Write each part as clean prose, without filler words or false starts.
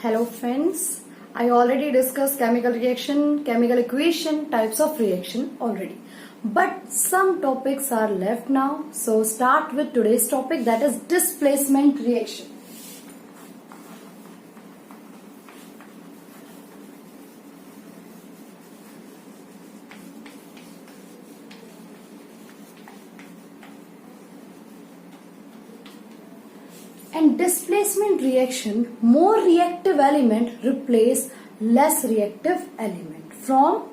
Hello friends, I already discussed chemical reaction, chemical equation, types of reaction already. But some topics are left now. So start with today's topic, that is displacement reaction. And displacement reaction, more reactive element replace less reactive element from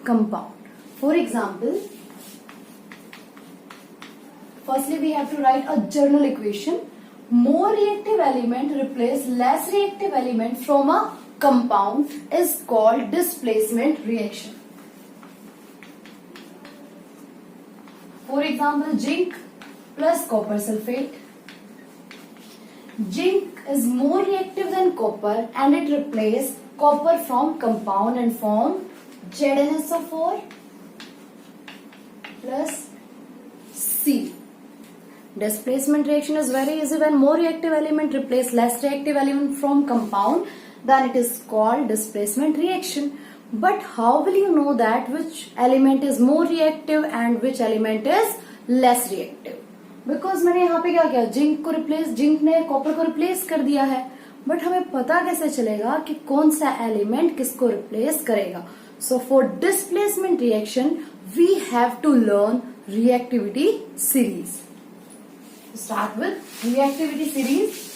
compound. For example, firstly we have to write a general equation. More reactive element replace less reactive element from a compound is called displacement reaction. For example, zinc plus copper sulfate. Zinc is more reactive than copper and it replaces copper from compound and form ZnSO4 plus C. Displacement reaction is very easy. When more reactive element replace less reactive element from compound, then it is called displacement reaction. But how will you know that which element is more reactive and which element is less reactive? Because मैंने यहाँ पे क्या किया, zinc ने copper को replace कर दिया है, बट हमें पता कैसे चलेगा कि कौन सा एलिमेंट किसको रिप्लेस करेगा. So for displacement reaction we have to learn reactivity series. Start with reactivity series.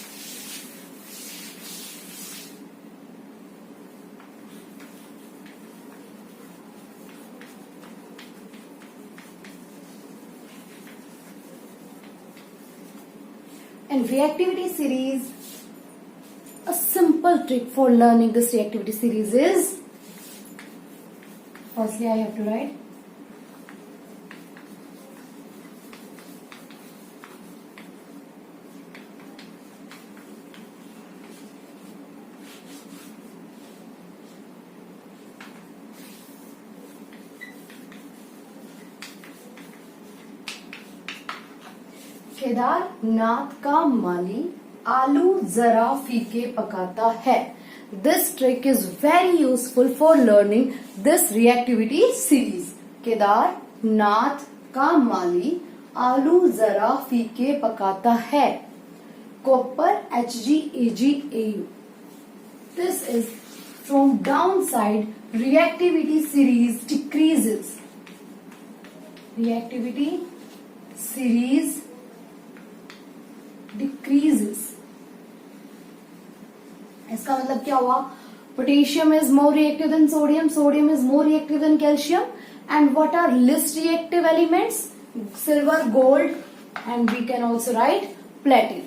And reactivity series, a simple trick for learning this reactivity series is, firstly I have to write Kedarnath का माली आलू जरा फीके पकाता है. This trick is very useful for learning this reactivity series. Kedarnath का माली आलू जरा फीके पकाता है. Copper HgAgAu. This is from down side reactivity series decreases. Reactivity series decreases. इसका मतलब क्या हुआ? Potassium is more reactive than sodium, sodium is more reactive than calcium, and what are list reactive elements? Silver, gold, and we can also right platinum.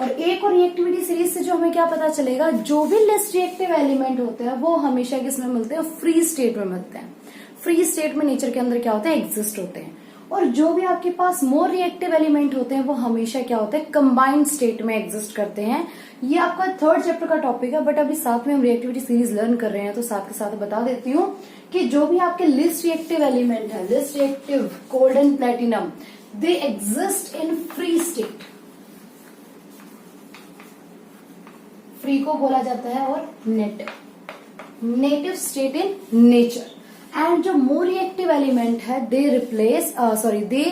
और एक और reactivity series से जो हमें क्या पता चलेगा, जो भी लिस्ट रिएक्टिव एलिमेंट होते हैं वो हमेशा किसमें मिलते हैं? फ्री स्टेट में मिलते हैं. फ्री स्टेट में नेचर के अंदर क्या होते हैं? एग्जिस्ट होते हैं. और जो भी आपके पास मोर रिएक्टिव एलिमेंट होते हैं वो हमेशा क्या होते हैं? कंबाइंड स्टेट में एग्जिस्ट करते हैं. ये आपका थर्ड चैप्टर का टॉपिक है, बट अभी साथ में हम रिएक्टिविटी सीरीज लर्न कर रहे हैं तो साथ के साथ बता देती हूँ कि जो भी आपके लिस्ट रिएक्टिव एलिमेंट है, least reactive gold and platinum, they exist in free state. Free को बोला जाता है और native state in nature. And जो मोर रिएक्टिव एलिमेंट है they they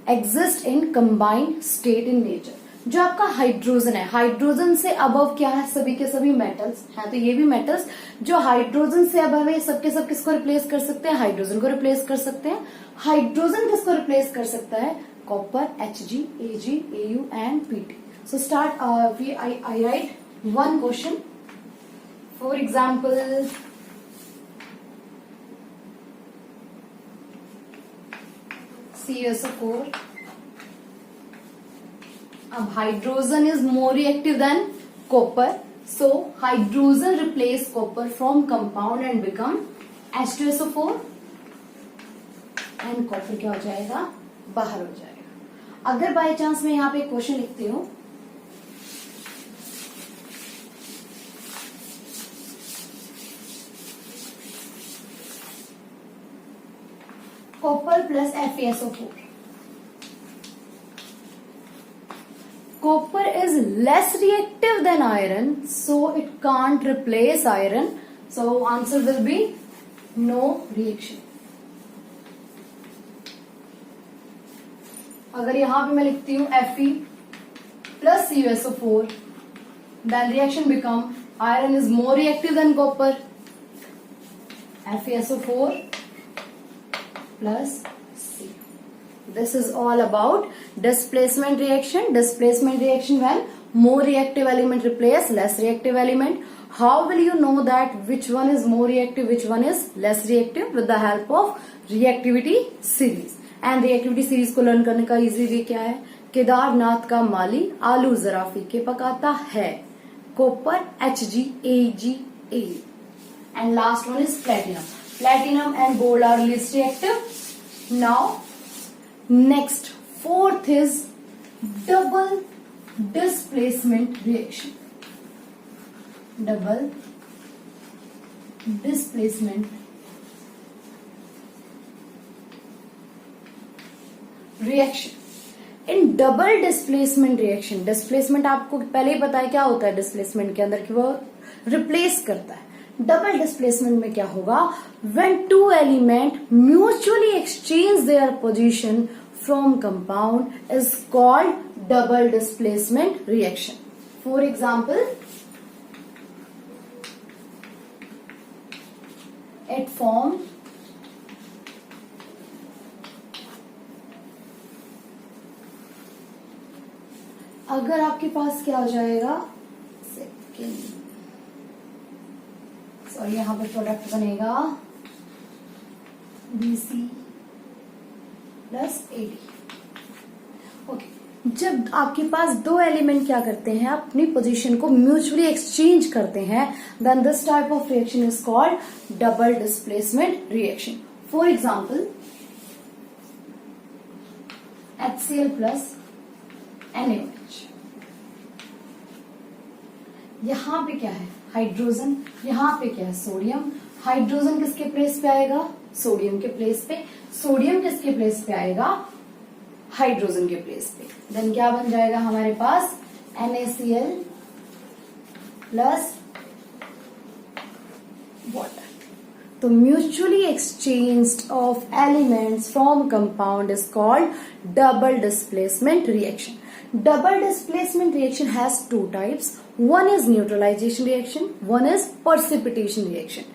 exist in combined state in nature. जो आपका हाइड्रोजन है, हाइड्रोजन से अबव क्या है? सभी के सभी मेटल्स हैं. तो ये भी मेटल्स जो हाइड्रोजन से अबव है सबके सब किसको रिप्लेस कर सकते हैं? हाइड्रोजन को रिप्लेस कर सकते हैं. हाइड्रोजन किसको रिप्लेस कर सकता है? Copper HgAgAu and Pt. So start I right one question. For example, CSO4. अब hydrogen is more reactive than copper, so hydrogen replace copper from compound and become H2SO4 and copper क्या हो जाएगा? बाहर हो जाएगा. अगर बाय चांस मैं यहाँ पे क्वेश्चन लिखती हूं, copper plus FeSO4. copper is less reactive than iron, so it can't replace iron. So answer will be no reaction. अगर यहां पे मैं लिखती हूं Fe plus CuSO4, then reaction become iron is more reactive than copper. FeSO4 plus C. This is all about displacement reaction. Displacement reaction when more reactive element replace less reactive element. How will you know that which one is more reactive, which one is less reactive? With the help of reactivity series. And reactivity series को learn करने का easy way क्या है? केदारनाथ का माली आलू जरा फीके पकाता है. Copper HgAgA. And last one is platinum. Platinum and gold are least reactive. Now, next, fourth is double displacement reaction. Double displacement reaction. In double displacement reaction, displacement आपको पहले ही पता है क्या होता है डिस्प्लेसमेंट के अंदर, कि वो रिप्लेस करता है. डबल डिस्प्लेसमेंट में क्या होगा? When two element mutually exchange their position from compound is called double displacement reaction. For example, it form अगर आपके पास क्या हो जाएगा, सेकेंड, सॉरी यहां पर प्रोडक्ट बनेगा BC प्लस AD. ओके, जब आपके पास दो एलिमेंट क्या करते हैं, अपनी पोजीशन को म्यूचुअली एक्सचेंज करते हैं, then this type of reaction is called double displacement reaction. For example, HCl plus NaOH. यहां पे क्या है? हाइड्रोजन. यहां पे क्या है? सोडियम. हाइड्रोजन किसके प्लेस पे आएगा? सोडियम के प्लेस पे. सोडियम किसके प्लेस पे आएगा? हाइड्रोजन के प्लेस पे. देन क्या बन जाएगा हमारे पास? NaCl plus water. तो mutually exchange of elements from compound is called double displacement reaction. Double displacement reaction has two types. One is neutralization reaction, one is precipitation reaction.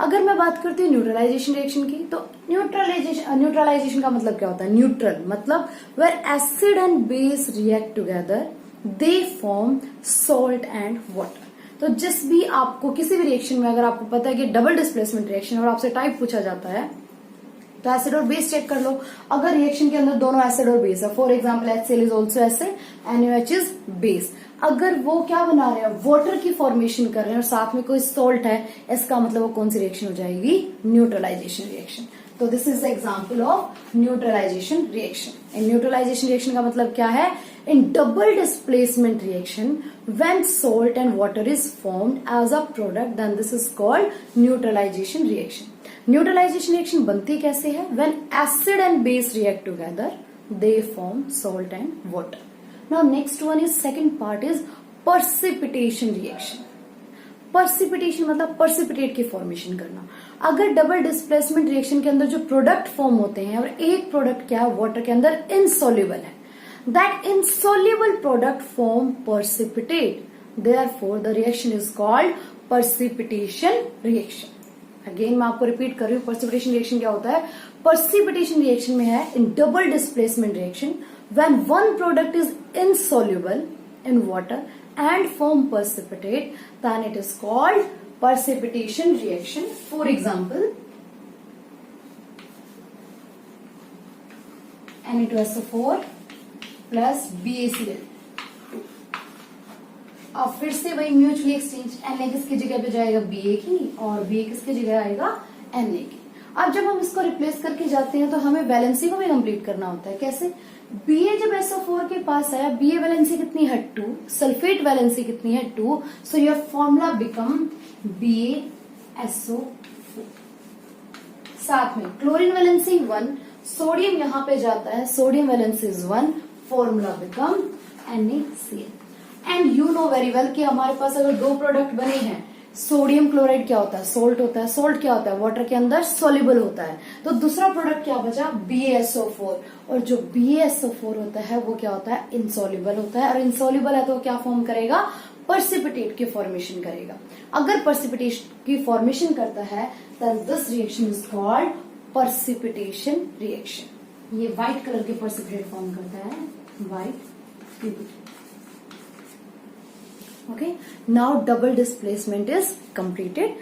अगर मैं बात करती हूँ न्यूट्रलाइजेशन रिएक्शन की, तो न्यूट्रलाइजेशन का मतलब क्या होता है? न्यूट्रल मतलब where acid and base react together, they form salt and water. तो जिस भी आपको किसी भी रिएक्शन में अगर आपको पता है कि डबल डिस्प्लेसमेंट रिएक्शन और आपसे टाइप पूछा जाता है, तो एसिड और बेस चेक कर लो. अगर रिएक्शन के अंदर दोनों एसिड और बेस है, for example HCl is also acid, NaOH is base, अगर वो क्या बना रहे हैं? वाटर की फॉर्मेशन कर रहे हैं और साथ में कोई सॉल्ट है, इसका मतलब वो कौन सी रिएक्शन हो जाएगी? Neutralisation reaction. तो this is the example of neutralisation reaction. In neutralisation reaction का मतलब क्या है? In double displacement reaction when salt and water is formed as a product, then this is called neutralization reaction. Neutralization reaction बनती कैसे है? When acid and base react together, they form salt and water. Now next one is second part is precipitation reaction. Precipitation मतलब precipitate की formation करना. अगर double displacement reaction के अंदर जो प्रोडक्ट फॉर्म होते हैं और एक प्रोडक्ट क्या है वाटर के अंदर इनसॉल्युबल है, that insoluble product form precipitate, therefore the reaction is called precipitation reaction. Again मैं आपको रिपीट कर रही हूँ, precipitation reaction क्या होता है? precipitation reaction में है in double displacement reaction when one product is insoluble in water and form precipitate, then it is called precipitation reaction. For example, Na2SO4 plus BaCl. अब फिर से वही म्यूचुअली एक्सचेंज, Na किसकी जगह पे जाएगा? Ba की, और Ba किसकी जगह आएगा? Na की. अब जब हम इसको रिप्लेस करके जाते हैं तो हमें वैलेंसी को भी कंप्लीट करना होता है. कैसे? Ba जब SO4 के पास आया, Ba वैलेंसी कितनी है? 2. सल्फेट वैलेंसी कितनी है? 2. So your formula become BaSO4. साथ में क्लोरीन वैलेंसी 1, सोडियम यहां पे जाता है, sodium valency is 1, formula become NaCl। And you know very well कि हमारे पास अगर दो प्रोडक्ट बने हैं, सोडियम क्लोराइड क्या होता है, सोल्ट होता है, सोल्ट क्या होता है, वाटर के अंदर सोल्यूबल होता है, तो दूसरा प्रोडक्ट क्या बचा, BaSO4। और जो BaSO4 होता है वो क्या होता है, इनसॉल्युबल होता है, और इनसॉल्युबल है तो क्या फॉर्म करेगा, precipitate की फॉर्मेशन करेगा। अगर precipitation की फॉर्मेशन करता है then this reaction is called precipitation reaction। ये व्हाइट कलर के precipitate फॉर्म करता है, white. Okay, now double displacement is completed.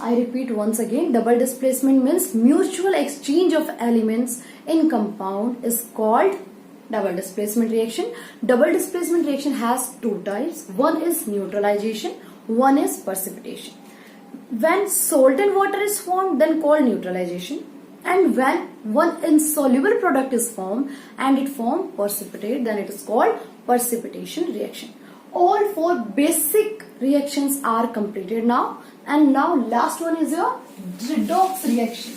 I repeat once again, double displacement means mutual exchange of elements in compound is called double displacement reaction. Double displacement reaction has two types. One is neutralization, one is precipitation. When salt and water is formed, then called neutralization. And when one insoluble product is formed and it form precipitate, then it is called precipitation reaction. All four basic reactions are completed now, and now last one is your redox reaction.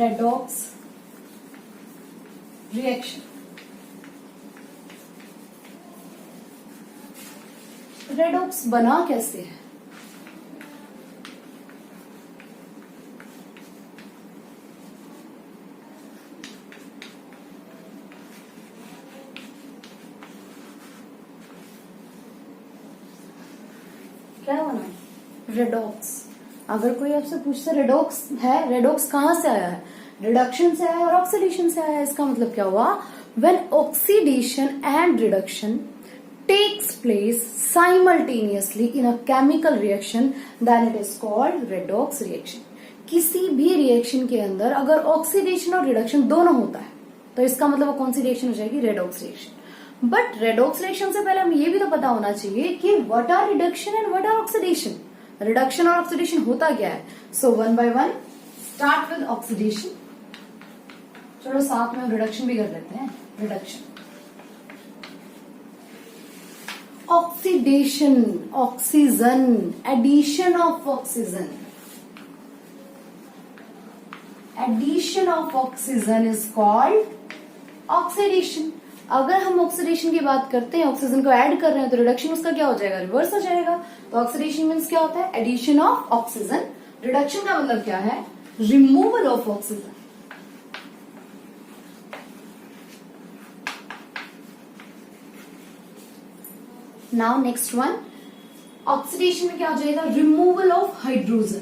Redox reaction. Redox बना कैसे है, क्या बना, redox. अगर कोई आपसे पूछता redox है, रेडॉक्स कहां से आया है, रिडक्शन से आया है और ऑक्सीडेशन से आया है। इसका मतलब क्या हुआ, when oxidation and reduction takes place simultaneously in a chemical reaction, then it is called redox reaction। किसी भी रिएक्शन के अंदर अगर ऑक्सीडेशन और रिडक्शन दोनों होता है तो इसका मतलब वो कौन सी रिएक्शन हो जाएगी, redox reaction. But redox reaction से पहले हमें ये भी तो पता होना चाहिए कि what are reduction and what are oxidation. Reduction और ऑक्सीडेशन होता क्या है। So one by one start with oxidation. चलो साथ में रिडक्शन भी कर लेते हैं। Reduction, oxidation, oxygen, addition of oxygen, addition of oxygen is called oxidation. अगर हम ऑक्सीडेशन की बात करते हैं, ऑक्सीजन को ऐड कर रहे हैं, तो रिडक्शन उसका क्या हो जाएगा, रिवर्स हो जाएगा। तो ऑक्सीडेशन मीन्स क्या होता है, एडिशन ऑफ ऑक्सीजन। रिडक्शन का मतलब क्या है, removal of oxygen. Now next one, oxidation में क्या हो जाएगा, removal of hydrogen.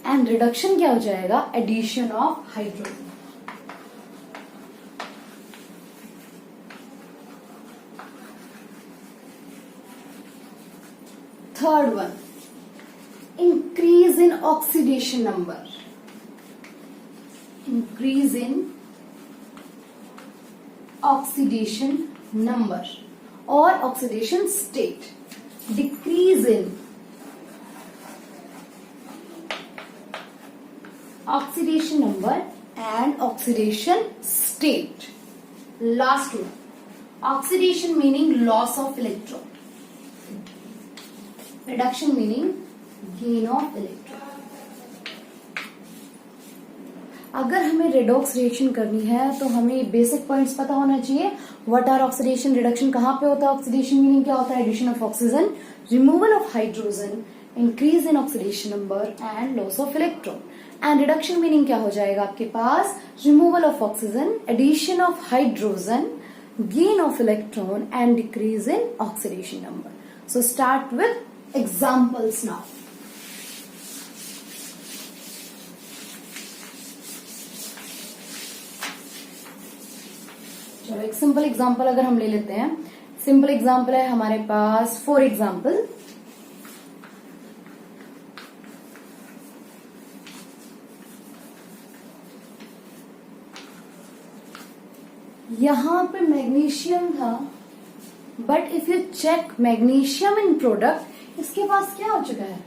And reduction क्या हो जाएगा, addition of hydrogen. Third one, increase in oxidation number. Increase in oxidation number or oxidation state. Decrease in oxidation number and oxidation state. Last one, oxidation meaning loss of electron. Reduction meaning gain of electron. अगर हमें redox reaction करनी है तो हमें basic points पता होना चाहिए। What are oxidation, reduction कहां पे होता है, ऑक्सीडेशन मीनिंग क्या होता है, addition of oxygen, removal of hydrogen, increase in oxidation number and loss of electron. And reduction meaning क्या हो जाएगा आपके पास, removal of oxygen, addition of hydrogen, gain of electron and decrease in oxidation number. So start with examples now. चलो एक simple example अगर हम ले लेते हैं। सिंपल एग्जांपल है हमारे पास, फॉर एग्जांपल यहां पे मैग्नीशियम था, but if you check magnesium in product, इसके पास क्या हो चुका है,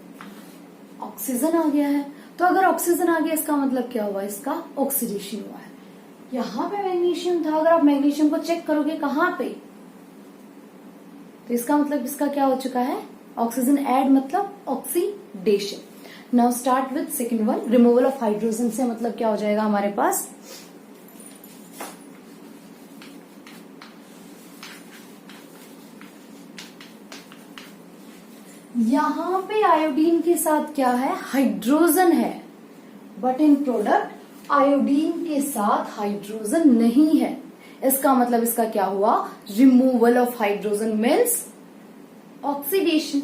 ऑक्सीजन आ गया है। तो अगर ऑक्सीजन आ गया इसका मतलब क्या हुआ, इसका ऑक्सीडेशन हुआ है। यहाँ पे मैग्नीशियम था, अगर आप मैग्नीशियम को चेक करोगे कहाँ पे, तो इसका मतलब इसका क्या हो चुका है, ऑक्सीजन ऐड मतलब oxidation. Now start with second one, removal of hydrogen से मतलब क्या हो जाएगा हमारे पास, यहां पे आयोडीन के साथ क्या है, हाइड्रोजन है, बट इन प्रोडक्ट आयोडीन के साथ हाइड्रोजन नहीं है। इसका मतलब इसका क्या हुआ, removal of hydrogen means oxidation.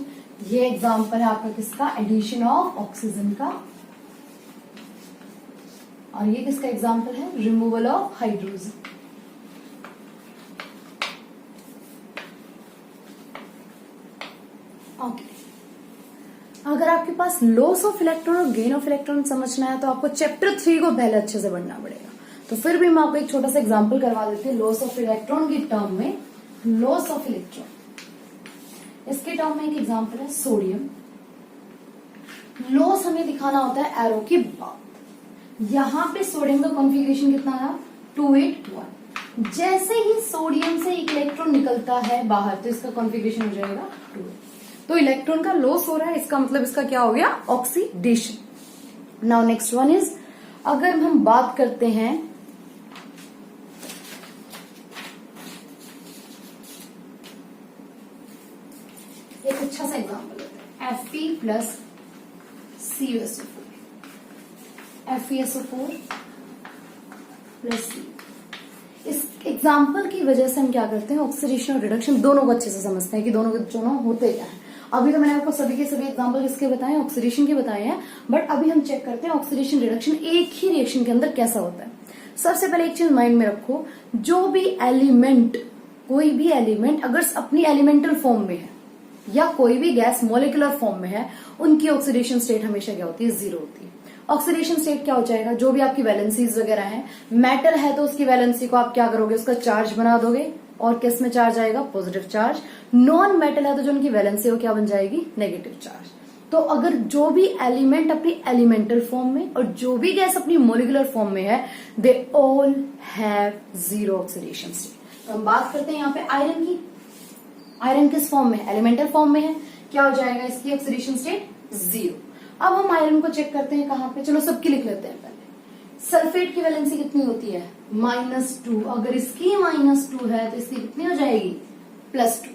ये एग्जांपल है आपका किसका, एडिशन ऑफ ऑक्सीजन का, और ये किसका एग्जांपल है, रिमूवल ऑफ हाइड्रोजन। ओके, अगर आपके पास लॉस ऑफ इलेक्ट्रॉन और गेन ऑफ इलेक्ट्रॉन समझना है तो आपको चैप्टर 3 को पहले अच्छे से पढ़ना पड़ेगा। तो फिर भी मैं आपको एक छोटा सा एग्जांपल करवा देती हूँ लॉस ऑफ इलेक्ट्रॉन की टर्म में। लॉस ऑफ इलेक्ट्रॉन, इसके टर्म में एक एग्जांपल है सोडियम। लॉस हमें दिखाना होता है एरो के बाद। यहां पे सोडियम का कॉन्फ़िगरेशन कितना था, 281। जैसे ही सोडियम से एक इलेक्ट्रॉन निकलता है बाहर तो इसका कॉन्फ़िगरेशन हो जाएगा 2। तो इलेक्ट्रॉन का लॉस हो रहा है, इसका मतलब इसका क्या हो गया, oxidation. Now next one is, अगर हम बात करते हैं एक अच्छा सा एग्जांपल लेते हैं, Fe plus CuSO4, FeSO4 plus C। इस एग्जाम्पल की वजह से हम क्या करते हैं, ऑक्सीडेशन और रिडक्शन दोनों को अच्छे से समझते हैं कि दोनों के दोनों होते क्या है। अभी तो मैंने आपको सभी के सभी एग्जांपल किसके बताए हैं, ऑक्सीडेशन के बताए हैं, बट अभी हम चेक करते हैं ऑक्सीडेशन रिडक्शन एक ही रिएक्शन के अंदर कैसा होता है। सबसे पहले एक चीज माइंड में रखो, जो भी एलिमेंट, कोई भी एलिमेंट अगर अपनी एलिमेंटल फॉर्म में है या कोई भी गैस मोलिकुलर फॉर्म में है, उनकी ऑक्सीडेशन स्टेट हमेशा क्या होती है, 0 होती है। ऑक्सीडेशन स्टेट क्या हो जाएगा, जो भी आपकी वैलेंसीज वगैरह हैं, मेटल है तो उसकी वैलेंसी को आप क्या करोगे, उसका चार्ज बना दोगे, और किस में चार्ज आएगा, पॉजिटिव चार्ज। नॉन मेटल है तो जो उनकी वैलेंसी हो क्या बन जाएगी, नेगेटिव चार्ज। तो अगर जो भी एलिमेंट अपनी एलिमेंटल फॉर्म में और जो भी गैस अपनी मोलिकुलर फॉर्म में है, they all have 0 oxidation state. तो हम बात करते हैं यहाँ पे आयरन की। आयरन किस फॉर्म में है, एलिमेंटल फॉर्म में है, क्या हो जाएगा इसकी ऑक्सीडेशन स्टेट 0। अब हम आयरन को चेक करते हैं कहां पे, चलो सबकी लिख लेते हैं पहले। सल्फेट की वैलेंसी कितनी होती है, -2। अगर इसकी -2 है तो इसकी कितनी हो जाएगी, +2।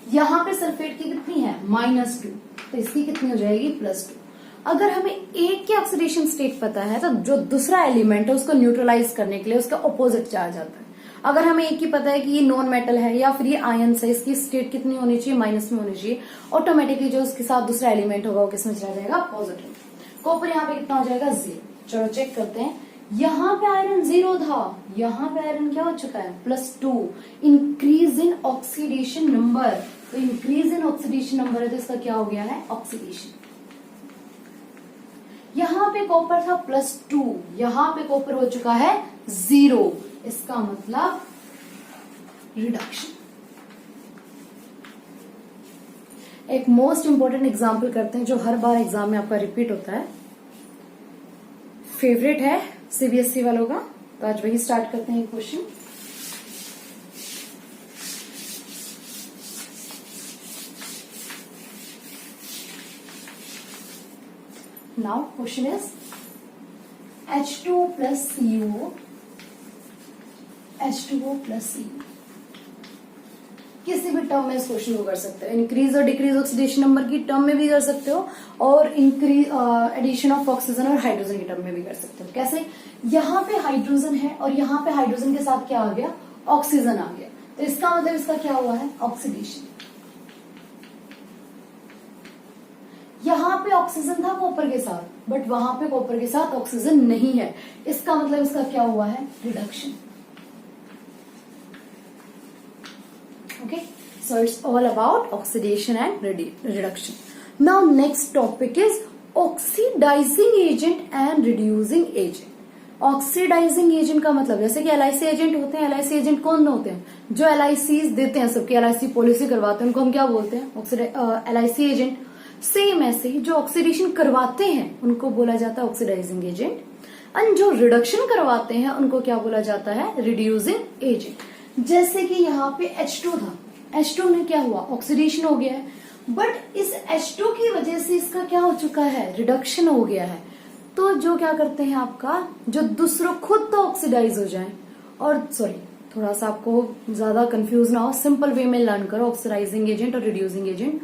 यहां पे सल्फेट की कितनी है, -2, तो इसकी कितनी हो जाएगी, +2। अगर हमें एक की ऑक्सीडेशन स्टेट पता है तो जो दूसरा एलिमेंट है उसको न्यूट्रलाइज करने के लिए उसका ऑपोजिट चार्ज आता है। अगर हमें एक ही पता है कि ये नॉन मेटल है या फिर ये आयन है, इसकी स्टेट कितनी होनी चाहिए, माइनस में होनी चाहिए, ऑटोमेटिकली जो उसके साथ दूसरा एलिमेंट होगा वो किसमें चला जाएगा, पॉजिटिव। कॉपर यहाँ पे कितना हो जाएगा, 0। चलो चेक करते हैं, यहाँ पे आयरन 0 था, यहाँ पे आयरन क्या हो चुका है, +2। इंक्रीज इन ऑक्सीडेशन नंबर, तो इंक्रीज इन ऑक्सीडेशन नंबर है तो इसका क्या हो गया है, ऑक्सीडेशन। यहाँ पे कॉपर था +2, यहाँ पे कॉपर हो चुका है 0, इसका मतलब रिडक्शन। एक मोस्ट इंपोर्टेंट एग्जांपल करते हैं जो हर बार एग्जाम में आपका रिपीट होता है, फेवरेट है सीबीएसई वालों का, तो आज वही स्टार्ट करते हैं question. Now question is H2O plus CO, H2O plus CO। किसी भी टर्म में इस क्वेश्चन को कर सकते हो, इंक्रीज और डिक्रीज ऑक्सीडेशन नंबर की टर्म में भी कर सकते हो और इंक्रीज एडिशन ऑफ ऑक्सीजन और हाइड्रोजन की टर्म में भी कर सकते हो। कैसे, यहाँ पे हाइड्रोजन है और यहाँ पे हाइड्रोजन के साथ क्या आ गया, ऑक्सीजन आ गया, तो इसका मतलब इसका क्या हुआ है, ऑक्सीडेशन। यहाँ पे ऑक्सीजन था कॉपर के साथ, बट वहां पे कॉपर के साथ ऑक्सीजन नहीं है, इसका मतलब इसका क्या हुआ है, reduction. Okay, so it's all about oxidation and reduction. Now next topic is oxidizing agent and reducing agent. Oxidising agent का मतलब, जैसे कि एलआईसी एजेंट होते हैं, एलआईसी एजेंट कौन होते हैं, जो एलआईसी देते हैं, सबकी एलआईसी पॉलिसी करवाते हैं, उनको हम क्या बोलते हैं, एलआईसी एजेंट। सेम ऐसे ही जो ऑक्सीडेशन करवाते हैं उनको बोला जाता है ऑक्सीडाइजिंग एजेंट। एंड जो रिडक्शन करवाते हैं उनको क्या बोला जाता है, रिड्यूसिंग एजेंट। जैसे कि यहाँ पे H2 था, H2 में क्या हुआ, ऑक्सीडेशन हो गया है, बट इस H2 की वजह से इसका क्या हो चुका है, रिडक्शन हो गया है। तो जो क्या करते हैं आपका, जो दूसरों खुद तो ऑक्सीडाइज हो जाए, और सॉरी थोड़ा सा आपको ज्यादा कंफ्यूज ना हो, सिंपल वे में लर्न करो ऑक्सीडाइजिंग एजेंट और reducing agent.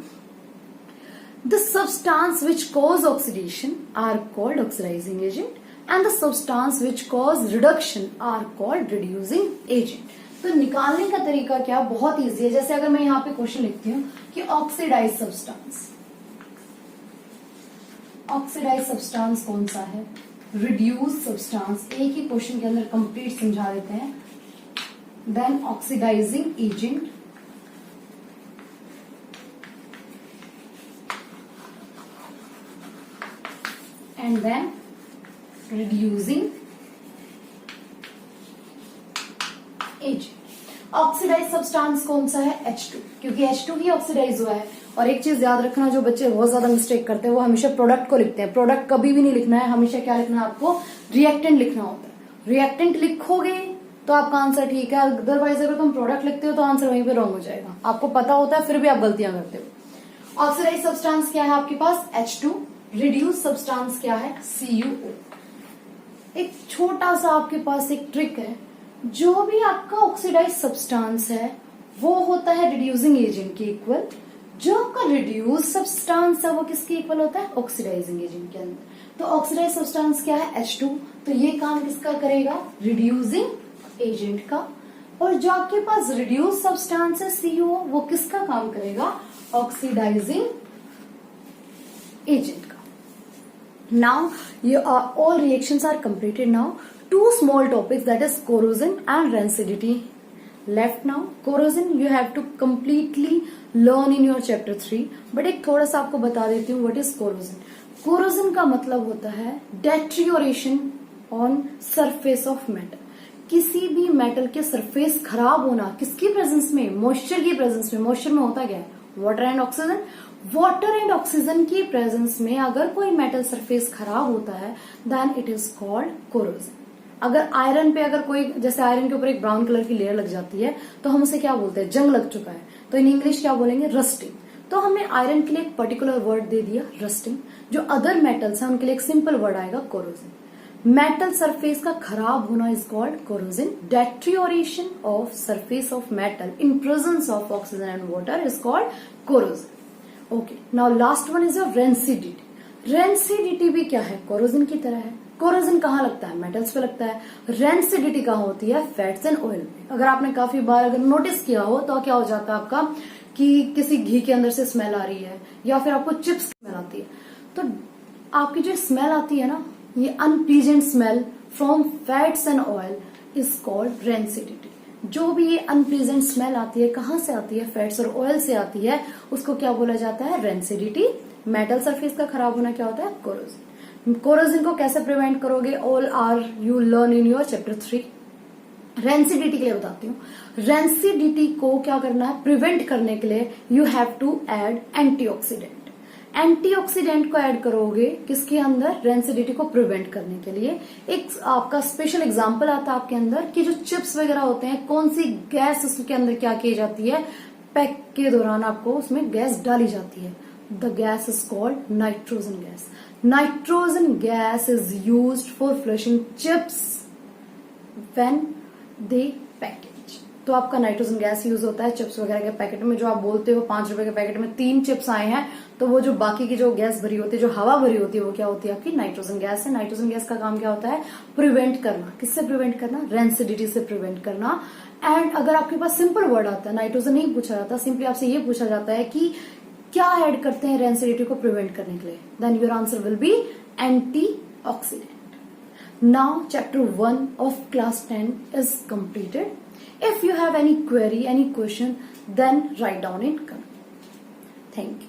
The substance which cause oxidation are called oxidizing agent and the substance which cause reduction are called reducing agent। तो निकालने का तरीका क्या, बहुत इजी है। जैसे अगर मैं यहाँ पे क्वेश्चन लिखती हूँ कि ऑक्सीडाइज सब्सटेंस कौन सा है, रिड्यूस सब्सटेंस, एक ही क्वेश्चन के अंदर कंप्लीट समझा देते हैं। Then oxidising agent, and then reducing agent। Oxidise substance कौन सा है, H2, क्योंकि H2 ही ऑक्सीडाइज हुआ है। और एक चीज याद रखना, जो बच्चे बहुत ज्यादा मिस्टेक करते हैं वो हमेशा प्रोडक्ट को लिखते हैं। प्रोडक्ट कभी भी नहीं लिखना है, हमेशा क्या लिखना है आपको, रिएक्टेंट लिखना होता है। रिएक्टेंट लिखोगे तो आपका आंसर ठीक है, अदरवाइज अगर तुम प्रोडक्ट लिखते हो तो आंसर वहीं पे रॉन्ग हो जाएगा। आपको पता होता है फिर भी आप गलतियां करते हो। ऑक्सीडाइज सब्सटेंस क्या है आपके पास, H2। रिड्यूस सब्सटेंस क्या है, CuO। एक छोटा सा आपके पास एक ट्रिक है, जो भी आपका ऑक्सीडाइज सब्सटेंस है वो होता है रिड्यूसिंग एजेंट के इक्वल। जो आपका रिड्यूस सब्सटेंस है वो किसके इक्वल होता है, ऑक्सीडाइजिंग एजेंट के अंदर। तो ऑक्सीडाइज सब्सटेंस क्या है, H2, तो ये काम किसका करेगा, रिड्यूसिंग एजेंट का। और जो आपके पास रिड्यूस सब्सटेंस है CuO, वो किसका काम करेगा, ऑक्सीडाइजिंग एजेंट का। Now all reactions are completed now. Two small topics, that is corrosion and rancidity left now. Corrosion you have to completely learn in your chapter 3, but एक थोड़ा सा आपको बता देती हूँ what is corrosion। Corrosion का मतलब होता है deterioration on surface of metal। किसी भी मेटल के सरफेस खराब होना, किसकी प्रेजेंस में, मॉइस्चर की प्रेजेंस में। मॉइस्चर में होता क्या है, water and oxygen. Water and oxygen की प्रेजेंस में अगर कोई मेटल सरफेस खराब होता है then it is called corrosion. अगर आयरन पे अगर कोई, जैसे आयरन के ऊपर एक ब्राउन कलर की लेयर लग जाती है तो हम उसे क्या बोलते हैं, जंग लग चुका है, तो इन इंग्लिश क्या बोलेंगे, रस्टिंग। तो हमने आयरन के लिए एक पर्टिकुलर वर्ड दे दिया रस्टिंग। जो अदर मेटल्स हैं उनके लिए एक सिंपल वर्ड आएगा कोरोजन। मेटल सरफेस का खराब होना is called corrosion. Deterioration of surface of metal in presence of oxygen and water is called corrosion. Okay, now last one is rancidity. Rancidity भी क्या है, कोरोजन की तरह है। कोरोजन कहाँ लगता है, मेटल्स पे लगता है। रेंसिडिटी कहाँ होती है, फैट्स एंड ऑयल पे। अगर आपने काफी बार अगर नोटिस किया हो तो क्या हो जाता है आपका, कि किसी घी के अंदर से स्मेल आ रही है या फिर आपको चिप्स की स्मेल आती है, तो आपकी जो स्मेल आती है ना, ये unpleasant smell from fats and oil is called rancidity. जो भी ये अनप्लीजेंट स्मेल आती है, कहाँ से आती है, फैट्स और ऑयल से आती है, उसको क्या बोला जाता है, रेंसिडिटी। मेटल सरफेस का खराब होना क्या होता है, कोरोजन। कोरोजन को कैसे प्रिवेंट करोगे, all are you learn in your chapter 3। Rancidity के लिए बताती हूँ। रेंसिडिटी को क्या करना है, प्रिवेंट करने के लिए you have to add antioxidant. Antioxidant को ऐड करोगे किसके अंदर, रेंसिडिटी को प्रिवेंट करने के लिए। एक आपका स्पेशल एग्जांपल आता है आपके अंदर कि जो चिप्स वगैरह होते हैं, कौन सी गैस उसके अंदर क्या की जाती है, पैक के दौरान आपको उसमें गैस डाली जाती है। The gas is called nitrogen gas. Nitrogen gas is used for flushing chips when they package. तो आपका नाइट्रोजन गैस यूज होता है चिप्स वगैरह के पैकेट में। जो आप बोलते हो 5 रुपए के पैकेट में 3 चिप्स आए हैं, तो वो जो बाकी की जो गैस भरी होती है, जो हवा भरी होती है, वो क्या होती है, आपकी नाइट्रोजन गैस है। नाइट्रोजन गैस का काम क्या होता है, प्रिवेंट करना। किससे प्रिवेंट करना, रेंसिडिटी से प्रिवेंट करना। एंड अगर आपके पास सिंपल वर्ड आता है, नाइट्रोजन नहीं पूछा जाता, सिंपली आपसे ये पूछा जाता है कि क्या ऐड करते हैं रेंसिडिटी को प्रिवेंट करने के लिए, then your answer will be antioxidant. Now chapter 1 of class 10 is completed. If you have any query, any question, then write down in comment. Thank you.